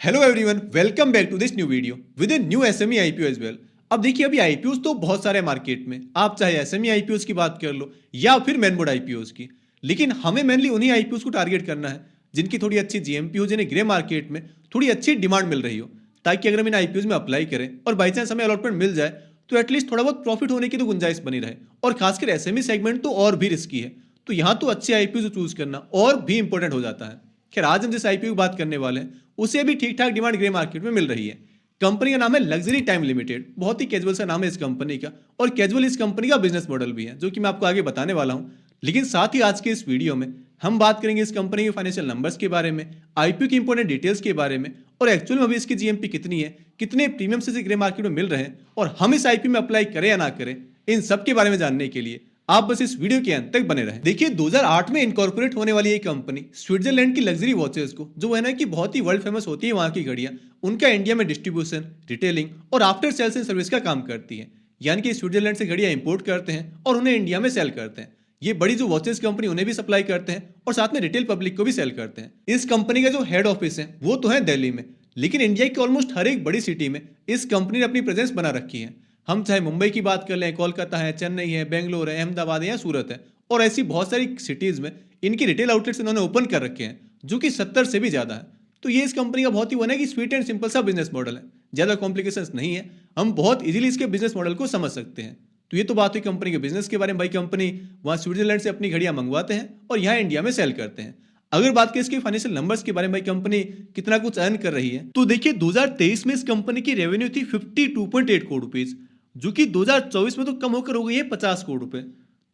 Hello everyone, welcome back to this new video with a new SME IPO as well. अब देखिए, अभी IPOs तो बहुत सारे मार्केट में, आप चाहे एसएमई आईपीओस की बात कर लो या फिर मेन बोर्ड आईपीओस की, लेकिन हमें मेनली उन्हीं आईपीओस को टारगेट करना है जिनकी थोड़ी अच्छी जीएमपी हो, जिन्हें ग्रे मार्केट में थोड़ी अच्छी डिमांड मिल रही हो, ताकि अगर हम इन आईपीओस में अप्लाई करें और बाई चांस हमें अलॉटमेंट मिल जाए तो एटलीस्ट थोड़ा बहुत प्रॉफिट होने की तो गुंजाइश बनी रहे। और खासकर एसएमई सेगमेंट तो और भी रिस्की है, तो यहाँ तो अच्छे आईपीओ चूज करना और भी इंपॉर्टेंट हो जाता है। खैर, आज हम जिस आईपीओ की बात करने वाले हैं उसे भी ठीक ठाक डिमांड ग्रे मार्केट में मिल रही है। कंपनी का नाम है लग्जरी टाइम लिमिटेड। बहुत ही कैजुअल सा नाम है इस कंपनी का, और कैजुअल इस कंपनी का बिजनेस मॉडल भी है, जो कि मैं आपको आगे बताने वाला हूं। लेकिन साथ ही आज के इस वीडियो में हम बात करेंगे इस कंपनी के फाइनेंशियल नंबर्स के बारे में, आईपीओ की इंपॉर्टेंट डिटेल्स के बारे में, और एक्चुअल में अभी इसकी जीएमपी कितनी है, कितने प्रीमियम से ग्रे मार्केट में मिल रहे हैं, और हम इस आईपीओ में अप्लाई करें या ना करें, इन सब के बारे में जानने के लिए आप बस इस वीडियो के अंत तक बने रहें। देखिए, 2008 में इनकॉर्पोरेट होने वाली ये कंपनी स्विट्जरलैंड की लग्जरी वॉचेस को, जो है ना कि बहुत ही वर्ल्ड फेमस होती है वहां की घड़ियां, उनका इंडिया में डिस्ट्रीब्यूशन, रिटेलिंग और आफ्टर सेल्स एंड सर्विस का काम करती है। यानी कि स्विट्जरलैंड से घड़ियां इंपोर्ट करते हैं और उन्हें इंडिया में सेल करते हैं। ये बड़ी जो वॉचेस कंपनी उन्हें भी सप्लाई करते हैं और साथ में रिटेल पब्लिक को भी सेल करते हैं। इस कंपनी का जो हेड ऑफिस है वो तो है दिल्ली में, लेकिन इंडिया की ऑलमोस्ट हर एक बड़ी सिटी में इस कंपनी ने अपनी प्रेजेंस बना रखी है। हम चाहे मुंबई की बात कर लें, कोलकाता है, चेन्नई है, बेंगलोर है, अहमदाबाद है या सूरत है, और ऐसी बहुत सारी सिटीज में इनकी रिटेल आउटलेट्स इन्होंने ओपन कर रखे हैं, जो कि 70 से भी ज्यादा है। तो ये इस कंपनी का बहुत ही वन है कि स्वीट एंड सिंपल सा बिजनेस मॉडल है, ज्यादा कॉम्प्लिकेशंस नहीं है, हम बहुत इजीली इसके बिजनेस मॉडल को समझ सकते हैं। तो ये तो बात हुई कंपनी के बिजनेस के बारे में। भाई, कंपनी वहां स्विट्जरलैंड से अपनी घड़ियां मंगवाते हैं और यहाँ इंडिया में सेल करते हैं। अगर बात करें इसके फाइनेंशियल नंबर्स के बारे में, भाई कंपनी कितना कुछ अर्न कर रही है, तो देखिए 2023 में इस कंपनी की रेवेन्यू थी 52.8 करोड़ रुपीज, जो कि 2024 में तो कम होकर हो गई है 50 करोड़ रुपए।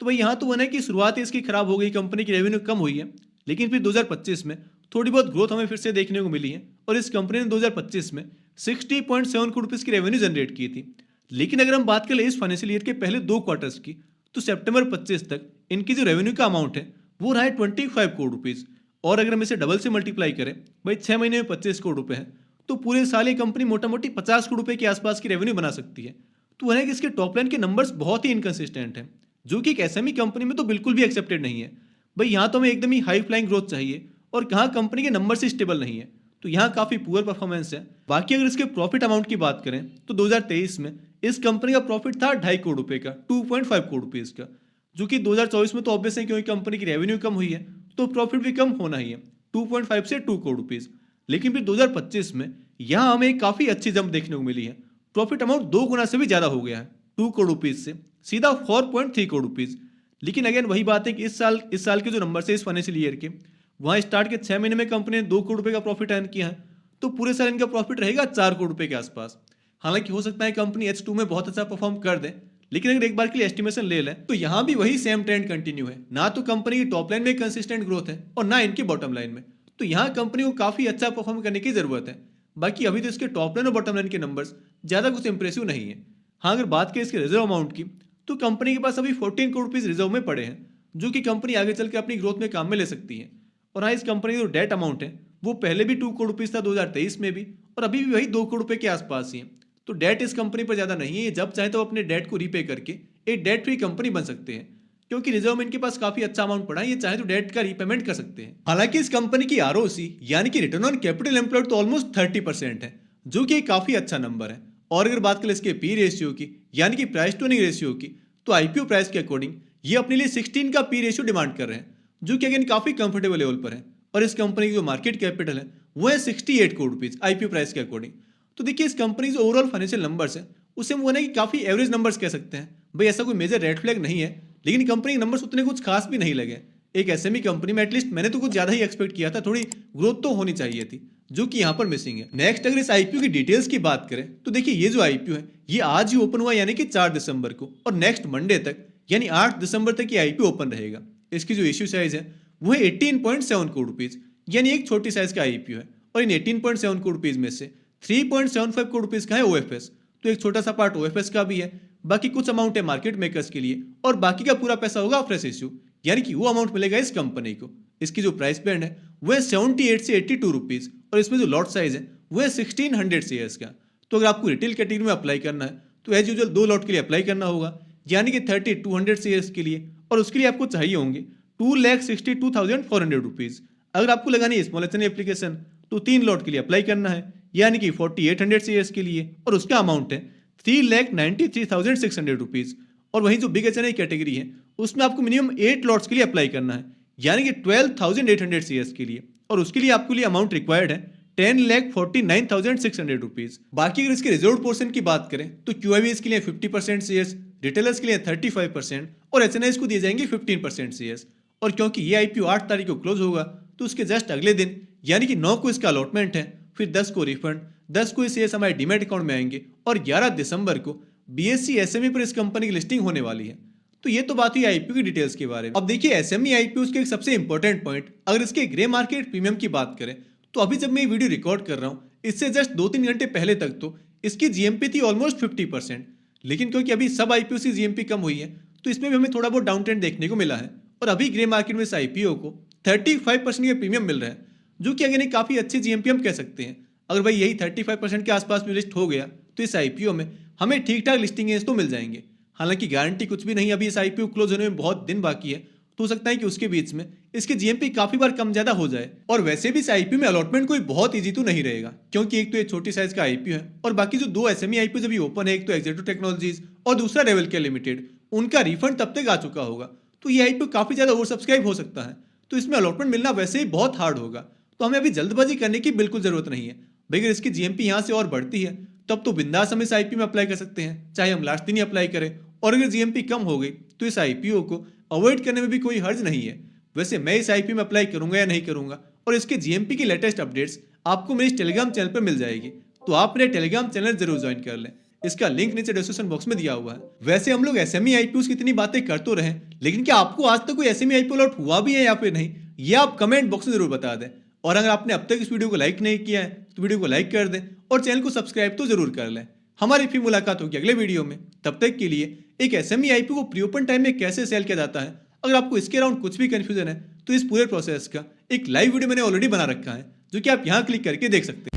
तो भाई यहाँ तो वन है कि शुरुआत इसकी खराब हो गई, कंपनी की रेवेन्यू कम हुई है, लेकिन फिर 2025 में थोड़ी बहुत ग्रोथ हमें फिर से देखने को मिली है, और इस कंपनी ने 2025 में 60.7 करोड़ रुपीज की रेवेन्यू जनरेट की थी। लेकिन अगर हम बात करें इस फाइनेंशियल ईयर के पहले 2 क्वार्टर्स की, तो सितंबर 25 तक इनकी जो रेवेन्यू का अमाउंट है वो रहा है 25 करोड़ रुपीज। और अगर हम इसे डबल से मल्टीप्लाई करें, भाई 6 महीने में 25 करोड़ रुपए है, तो पूरे साल ये कंपनी मोटा मोटी 50 करोड़ रुपए के आसपास की रेवेन्यू बना सकती है। तो वह है कि इसके टॉप लाइन के नंबर्स बहुत ही इनकंसिस्टेंट हैं, जो कि एक एसएमई कंपनी में तो बिल्कुल भी एक्सेप्टेड नहीं है। भाई यहाँ तो हमें एकदम ही हाई फ्लाइंग ग्रोथ चाहिए, और कहाँ कंपनी के नंबर्स ही स्टेबल नहीं है, तो यहाँ काफी पुअर परफॉर्मेंस है। बाकी अगर इसके प्रॉफिट अमाउंट की बात करें, तो 2023 में इस कंपनी का प्रॉफिट था 2.5 करोड़ रुपए का, 2.5 करोड़ रुपीज का, जो कि 2024 में तो ऑब्वियस है, क्योंकि कंपनी की रेवेन्यू कम हुई है तो प्रॉफिट भी कम होना ही है, 2.5 से 2 करोड़ रुपीज। लेकिन फिर 2025 में यहाँ हमें काफी अच्छी जंप देखने को मिली है, प्रॉफिट अमाउंट 2 गुना से भी ज्यादा हो गया है, 2 करोड़ रुपीज से सीधा 4.3 करोड़ रुपीज। लेकिन अगेन वही बात है कि इस साल के जो नंबर है इस फाइनेंशियल ईयर के, वहां स्टार्ट के 6 महीने में कंपनी ने 2 करोड़ रुपए का प्रॉफिट अर्न किया है, तो पूरे साल इनका प्रॉफिट रहेगा 4 करोड़ रुपए के आसपास। हालांकि हो सकता है कंपनी H2 में बहुत अच्छा परफॉर्म कर दे, लेकिन अगर एक बार के लिए एस्टिमेशन ले लें तो यहाँ भी वही सेम ट्रेंड कंटिन्यू है, ना तो कंपनी की टॉप लाइन में कंसिस्टेंट ग्रोथ है और ना इनकी बॉटम लाइन में। तो यहाँ कंपनी को काफी अच्छा परफॉर्म करने की जरूरत है। बाकी अभी तो इसके टॉप लाइन और बॉटम लाइन के नंबर्स ज्यादा कुछ इंप्रेसिव नहीं है। हाँ, अगर बात करें इसके रिजर्व अमाउंट की, तो कंपनी के पास अभी 14 करोड़ रुपीज रिजर्व में पड़े हैं, जो कि कंपनी आगे चल के अपनी ग्रोथ में काम में ले सकती है। और हाँ, इस कंपनी का जो डेट अमाउंट है वो पहले भी 2 करोड़ रुपीज था 2023 में भी, और अभी भी वही 2 करोड़ रुपए के आसपास ही है। तो डेट इस कंपनी पर ज्यादा नहीं है, ये जब चाहे तो अपने डेट को रीपे करके एक डेट फ्री कंपनी बन सकते हैं, क्योंकि रिजर्व में इनके पास काफी अच्छा अमाउंट पड़ा है, ये चाहे तो डेट का रीपेमेंट कर सकते हैं। हालांकि इस कंपनी की आरओसी यानी कि रिटर्न ऑन कैपिटल एम्प्लॉयड तो ऑलमोस्ट 30% है, जो कि काफी अच्छा नंबर है। और अगर बात करें इसके पी रेशियो की यानी कि प्राइस टू अर्निंग रेशियो की, तो आईपीओ प्राइस के अकॉर्डिंग ये अपने लिए 16 का पी रेशियो डिमांड कर रहे हैं, जो कि अगेन काफी कंफर्टेबल लेवल पर है। और इस कंपनी की जो मार्केट कैपिटल है वो है 68 करोड़ रुपीज आईपीओ प्राइस के अकॉर्डिंग। तो देखिए, इस कंपनी जो ओवरऑल फाइनेंशियल नंबर्स है उसे हम कि काफी एवरेज नंबर्स कह सकते हैं। भाई ऐसा कोई मेजर रेड फ्लैग नहीं है, लेकिन कंपनी के नंबर्स उतने कुछ खास भी नहीं लगे। एक एसएमई कंपनी में एटलीस्ट मैंने तो कुछ ज्यादा ही एक्सपेक्ट किया था, थोड़ी ग्रोथ तो होनी चाहिए थी, जो कि यहाँ पर मिसिंग है। नेक्स्ट अगर इस आईपीओ की डिटेल्स की बात करें, तो देखिए ये जो आईपीओ है ये आज ही ओपन हुआ यानी कि 4 दिसंबर को, और नेक्स्ट मंडे तक यानी 8 दिसंबर तक ये आईपीओ ओपन रहेगा। इसकी जो इश्यू साइज है वो है 18.7 करोड़ रुपीज, यानी एक छोटी साइज का आईपीओ है। और इन 18.7 करोड़ रुपीज में से 3.75 करोड़ रुपीज का है ओएफएस, तो एक छोटा सा पार्ट ओएफएस का भी है। बाकी कुछ अमाउंट है मार्केट मेकर्स के लिए, और बाकी का पूरा पैसा होगा फ्रेश इश्यू, यानी कि वो अमाउंट मिलेगा इस कंपनी को। इसकी जो प्राइस बैंड है वो है 78 से 82 रुपीज, और इसमें जो लॉट साइज है वो है 1600 शेयर्स का। तो अगर आपको रिटेल कैटेगरी में अप्लाई करना है तो एज यूजुअल 2 लॉट के लिए अप्लाई करना होगा, यानी कि 3200 शेयर्स के लिए, और उसके लिए आपको चाहिए होंगे 2,62,400 रुपीज। अगर आपको लगानी है स्मॉल एचएनए एप्लीकेशन तो 3 लॉट के लिए अप्लाई करना है, यानी कि 4800 शेयर्स के लिए, और उसका अमाउंट है 3,93,600 रुपीज। और वहीं जो बिग एचएनआई कैटेगरी है उसमें आपको मिनिमम 8 लॉट्स के लिए अप्लाई करना है, यानी कि 12,800 शेयर्स के लिए, और उसके लिए आपके लिए अमाउंट रिक्वायर्ड है 10,49,600 रुपीज। बाकी अगर इसके रिजर्व पोर्शन की बात करें तो क्यूआईबीएस के लिए 50% शेयर्स, रिटेलर्स के लिए 35% और एचएनआईज को दिए जाएंगे 15% शेयर्स। और क्योंकि ये आईपीओ 8 तारीख को क्लोज होगा तो उसके जस्ट अगले दिन यानी कि 9 को इसका अलॉटमेंट है, फिर 10 को रिफंड, 10 को शेयर्स हमारे डीमैट अकाउंट में आएंगे और 11 दिसंबर को बीएससी एसएमई पर इस कंपनी की लिस्टिंग होने वाली है। तो ये तो बात हुई आईपीओ की डिटेल्स के बारे में। अब देखिए एसएमई आईपीओ के एक सबसे इंपॉर्टेंट पॉइंट, अगर इसके ग्रे मार्केट प्रीमियम की बात करें तो अभी जब मैं ये वीडियो रिकॉर्ड कर रहा हूँ इससे जस्ट 2-3 घंटे पहले तक तो इसकी जीएमपी थी ऑलमोस्ट 50%, लेकिन क्योंकि अभी सब आईपीओ की जीएमपी कम हुई है तो इसमें भी हमें थोड़ा बहुत डाउन ट्रेंड देखने को मिला है। और अभी ग्रे मार्केट में इस आईपीओ को 35% के प्रीमियम मिल रहा है, जो कि अगर काफी अच्छी जीएमपी हम कह सकते हैं। अगर भाई यही 35% के आसपास भी लिस्ट हो गया तो इस आईपीओ में हमें ठीक ठाक लिस्टिंग तो मिल जाएंगे। हालांकि गारंटी कुछ भी नहीं, अभी इस आईपीओ क्लोज होने में बहुत दिन बाकी है, तो हो सकता है कि उसके बीच में इसकी जीएमपी काफी बार कम ज्यादा हो जाए। और वैसे भी इस आईपीओ में अलॉटमेंट कोई बहुत इजी तो नहीं रहेगा, क्योंकि एक तो ये छोटी साइज का आईपीओ है और बाकी जो 2 एसएमई आईपीओ अभी ओपन है, एक तो एग्जेक्टिव टेक्नोलॉजीज और दूसरा रेवल केयर लिमिटेड, उनका रिफंड तब तक आ चुका होगा, तो ये आईपीओ काफी ज्यादा ओवर सब्सक्राइब हो सकता है, तो इसमें अलॉटमेंट मिलना वैसे ही बहुत हार्ड होगा। तो हमें अभी जल्दबाजी करने की बिल्कुल जरूरत नहीं है भाई। अगर इसकी जीएमपी यहाँ से और बढ़ती है तब तो बिंदास हम इस आईपीओ में अप्लाई कर सकते हैं, चाहे हम लास्ट दिन ही अप्लाई करें। और अगर जीएमपी कम हो गई तो इस आईपीओ को अवॉइड करने में भी कोई हर्ज नहीं है। वैसे मैं इस आईपीओ में अप्लाई करूंगा या नहीं करूंगा और इसके जीएमपी की लेटेस्ट अपडेट्स आपको मेरे टेलीग्राम चैनल पर मिल जाएगी, तो आप मेरे टेलीग्राम चैनल जरूर ज्वाइन कर लें। इसका लिंक नीचे डिस्क्रिप्शन बॉक्स में दिया हुआ है। वैसे हम लोग एसएमई आईपीओ की इतनी बातें कर तो रहे, लेकिन क्या आपको आज तक कोई एसएमई आईपीओ लॉट हुआ भी है या फिर नहीं, ये आप कमेंट बॉक्स में जरूर बता दें। और अगर आपने अब तक इस वीडियो को लाइक नहीं किया है तो वीडियो को लाइक कर दें और चैनल को सब्सक्राइब तो जरूर कर लें। हमारी फिर मुलाकात होगी अगले वीडियो में, तब तक के लिए एक एसएमई आईपीओ को प्री ओपन टाइम में कैसे सेल किया जाता है, अगर आपको इसके अराउंड कुछ भी कंफ्यूजन है तो इस पूरे प्रोसेस का एक लाइव वीडियो मैंने ऑलरेडी बना रखा है, जो कि आप यहां क्लिक करके देख सकते हैं।